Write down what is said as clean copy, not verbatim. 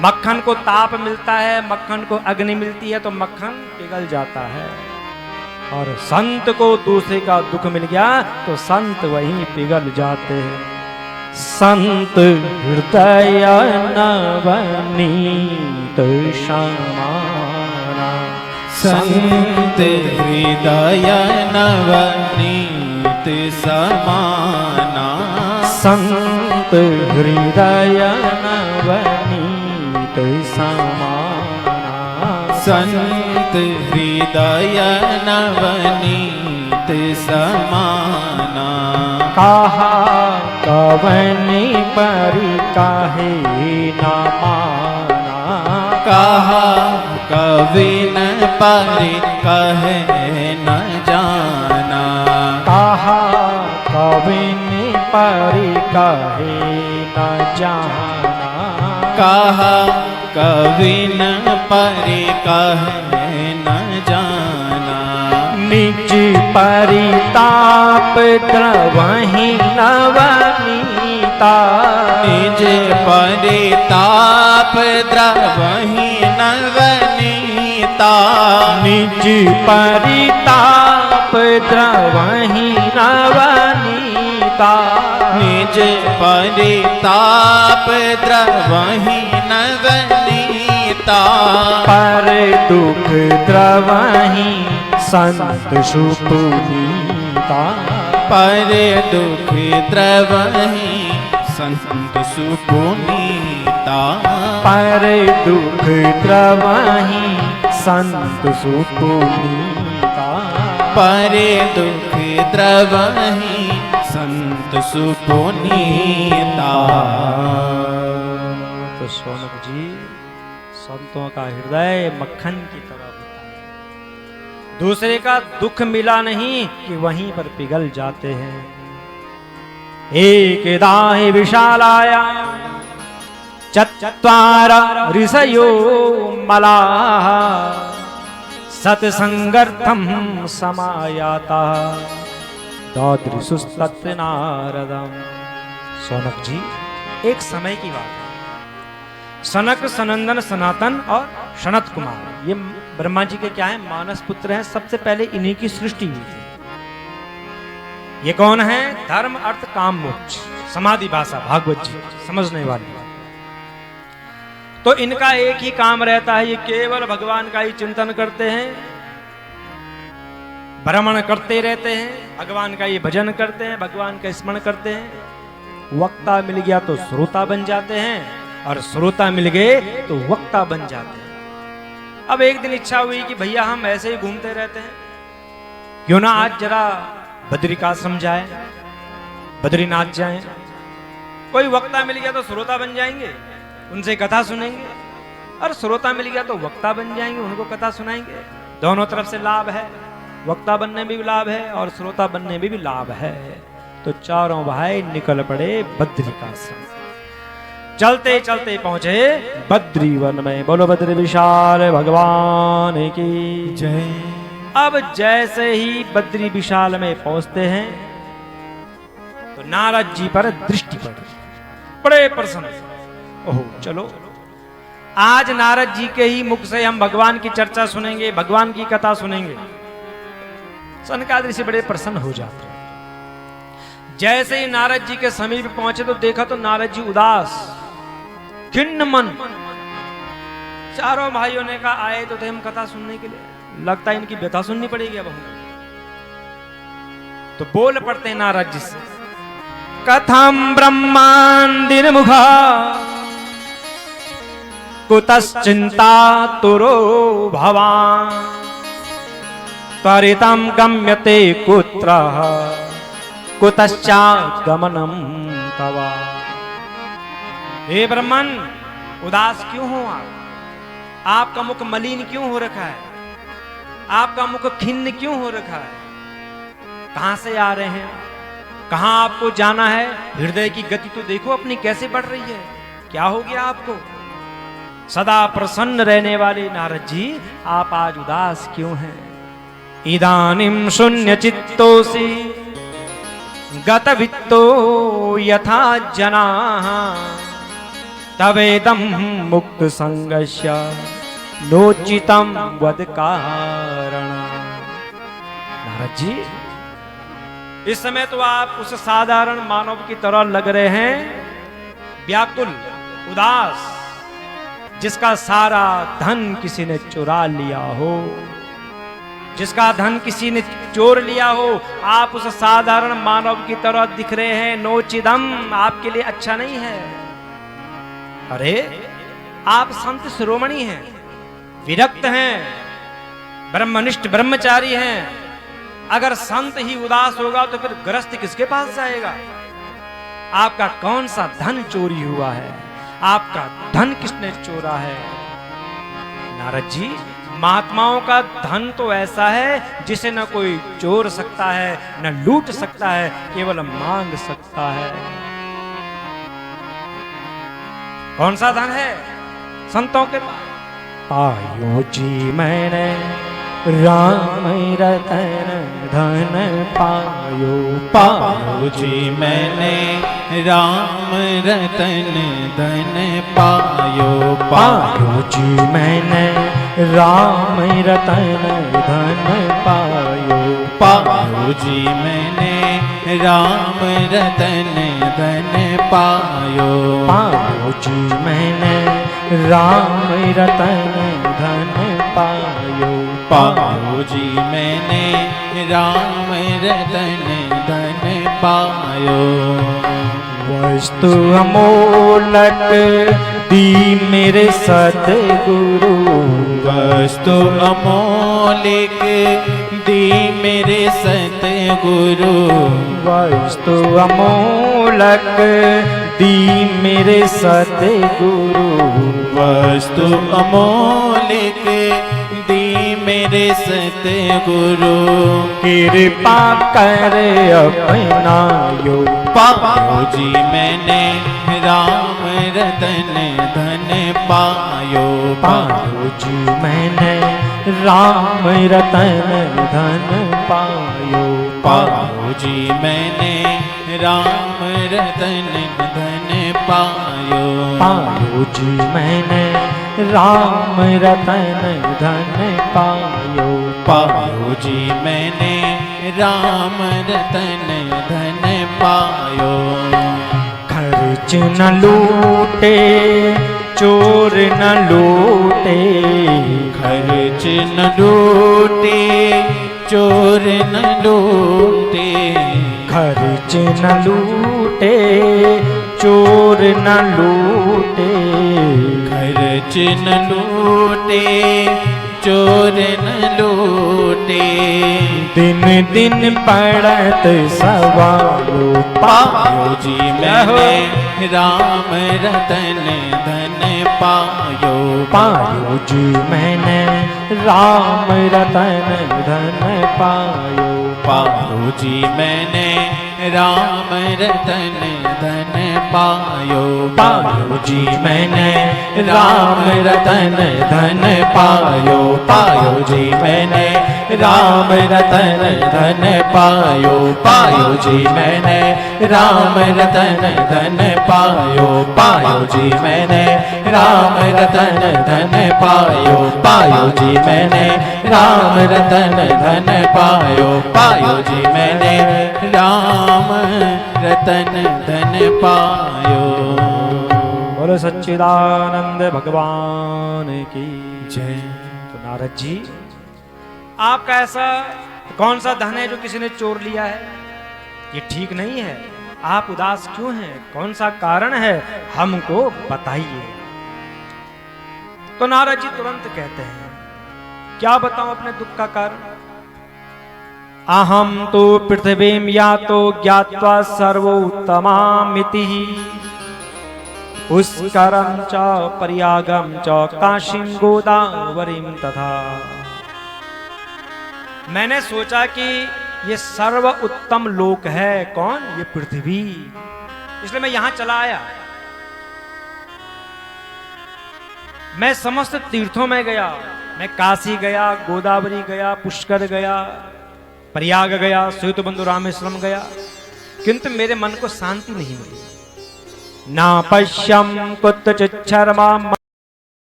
मक्खन को ताप मिलता है, मक्खन को अग्नि मिलती है तो मक्खन पिघल जाता है। और संत को दूसरे का दुख मिल गया तो संत वहीं पिघल जाते हैं। संत हृदय नवनीत समाना, संत हृदय नवनीत समाना, संत हृदय नवनीत समाना, संत हृदय नवनीत समाना। कहा कवनी परि काहे न माना, कहा कविन परि कहे न जाना, कहा कवनी परि काहे न जाना, कहा कविन परि कहे न जाना। निज परिताप द्रवहि नवनीता, निज परिताप द्रवहि नवनीता, निज परिताप द्रवहि नवनीता, निज परिताप द्रवहि नवनीता। पर दुख द्रवहि संत सुपुनीता, पर दुख द्रवहि संत सुपुनीता, पर दुख द्रवहि संत सुपुनीता, पर दुख द्रवहि संत सुपुनीता। तो शौनक जी, संतों का हृदय मक्खन की तरह होता है, दूसरे का दुख मिला नहीं कि वहीं पर पिघल जाते हैं। एक दाहि विशालाया चत्वार ऋषयो मलाः, सत्संगर्थम समायाता ददृशुस्तत् नारदम। शौनक जी, एक समय की बात है। सनक, सनंदन, सनातन और सनत कुमार, ये ब्रह्मा जी के क्या है, मानस पुत्र हैं। सबसे पहले इन्हीं की सृष्टि हुई थी। ये कौन है? धर्म अर्थ काम मोक्ष, समाधि भाषा भागवत जी समझने वाले। तो इनका एक ही काम रहता है, ये केवल भगवान का ही चिंतन करते हैं, भ्रमण करते रहते हैं, भगवान का ये भजन करते हैं, भगवान का स्मरण करते हैं। वक्ता मिल गया तो श्रोता बन जाते हैं, और श्रोता मिल गए तो वक्ता बन जाते हैं। अब एक दिन इच्छा हुई कि भैया हम ऐसे ही घूमते रहते हैं, क्यों ना आज जरा बद्रिकाश्रम जाए, बद्रीनाथ जाए। कोई वक्ता मिल गया तो श्रोता बन जाएंगे, उनसे कथा सुनेंगे, और श्रोता मिल गया तो वक्ता बन जाएंगे, उनको कथा सुनाएंगे। दोनों तरफ से लाभ है, वक्ता बनने में भी लाभ है और श्रोता बनने में भी लाभ है। तो चारों भाई निकल पड़े बद्रिकाश्रम। चलते चलते पहुंचे बद्रीवन में। बोलो बद्री विशाल भगवान की जय। अब जैसे ही बद्री विशाल में पहुंचते हैं तो नारद जी पर दृष्टि पड़ी, बड़े प्रसन्न। ओहो, चलो आज नारद जी के ही मुख से हम भगवान की चर्चा सुनेंगे, भगवान की कथा सुनेंगे। सनकादिक से बड़े प्रसन्न हो जाते हैं। जैसे ही नारद जी के समीप पहुंचे तो देखा तो नारद जी उदास, खिन्न मन। चारों भाइयों ने कहा आए तो थे हम कथा सुनने के लिए, लगता है इनकी व्यथा सुननी पड़ेगी अब हमको। तो बोल पड़ते हैं नारद जी से, कथम ब्रह्मांदिन मुखा कुतश्चिंता तुरो भवान, त्वरितं गम्यते कुत्र कुतश्चागमनम तवा। हे ब्रह्मन, उदास क्यों हो आप? आपका मुख मलिन क्यों हो रखा है? आपका मुख खिन्न क्यों हो रखा है? कहां से आ रहे हैं? कहां आपको जाना है? हृदय की गति तो देखो अपनी कैसे बढ़ रही है। क्या हो गया आपको? सदा प्रसन्न रहने वाले नारद जी, आप आज उदास क्यों हैं? इदानीं शून्य चित्तोसि गतवित्तो यथा जनाः तवेदम मुक्त संगस्य नोचितम वद कारण। नारद जी, इस समय तो आप उस साधारण मानव की तरह लग रहे हैं, व्याकुल, उदास, जिसका सारा धन किसी ने चुरा लिया हो, जिसका धन किसी ने चोर लिया हो। आप उस साधारण मानव की तरह दिख रहे हैं। नोचिदम आपके लिए अच्छा नहीं है। अरे आप संत शिरोमणि हैं, विरक्त हैं, ब्रह्मनिष्ठ ब्रह्मचारी हैं। अगर संत ही उदास होगा तो फिर गृहस्थ किसके पास जाएगा? आपका कौन सा धन चोरी हुआ है? आपका धन किसने चोरा है? नारद जी, महात्माओं का धन तो ऐसा है जिसे न कोई चोर सकता है, न लूट सकता है, केवल मांग सकता है। कौन सा धन है संतों के पास? पायो जी मैंने राम रतन धन पायो। पायो जी मैंने राम रतन धन पायो। पायो जी मैंने राम रतन धन पायो। पायो जी मैंने राम रतन धन पायो। पायो जी मैंने राम रतन धन पायो। पायो जी मैंने राम रतन धन पायो। वस्तु अमोलक दी मेरे सतगुरु। वस्तु अमोलिक दी मेरे सतगुरु। वस्तु अमोलक दी मेरे सतगुरु। वस्तु अमोलिक दी मेरे सतगुरु। कृपा कर अपनायो। पायो जी मैंने राम रतन धन पायो। पायो जी मैंने राम रतन धन पायो। पायो जी मैंने राम रतन धन पायो। पायो जी मैंने राम रतन धन पायो। पायो जी मैंने राम रतन धन पायो। खर्च न लूटे चोर न लूटे। खर्च न लूटे चोर न लूटे। खर्च न लूटे चोर न लूटे। खर्च न लूटे चोर न लूटे। दिन दिन पड़त सवारो। पायो जी मैंने राम रतन धन पायो। पायो जी मैंने राम रतन धन पायो। पायो जी मैंने राम रतन धन पायो। पायो जी मैंने राम रतन धन पायो। पायो जी मैंने राम रतन धन पायो। पायो जी मैंने राम रतन धन पायो। पायो जी मैंने राम रतन धन पायो। पायो जी मैंने राम रतन धन पायो। पायो जी मैंने राम रतन धन पायो। बोलो सच्चिदानंद भगवान की जय। तो नारद जी, आपका ऐसा कौन सा धन है जो किसी ने चोर लिया है? ये ठीक नहीं है। आप उदास क्यों हैं? कौन सा कारण है? हमको बताइए। तो नारद जी तुरंत कहते हैं, क्या बताऊं अपने दुख का कारण? अहम तो पृथ्वीम या तो ज्ञात्वा सर्वोत्तमामिति पुष्करम च पर्यागम च काशीम गोदावरीम तथा। मैंने सोचा कि ये सर्व उत्तम लोक है। कौन? ये पृथ्वी। इसलिए मैं यहां चला आया। मैं समस्त तीर्थों में गया। मैं काशी गया, गोदावरी गया, पुष्कर गया, प्रयाग गया, सेतुबंधु रामेश्वरम गया, किंतु मेरे मन को शांति नहीं मिली। ना पश्यम कुत्रचिच्छर्मा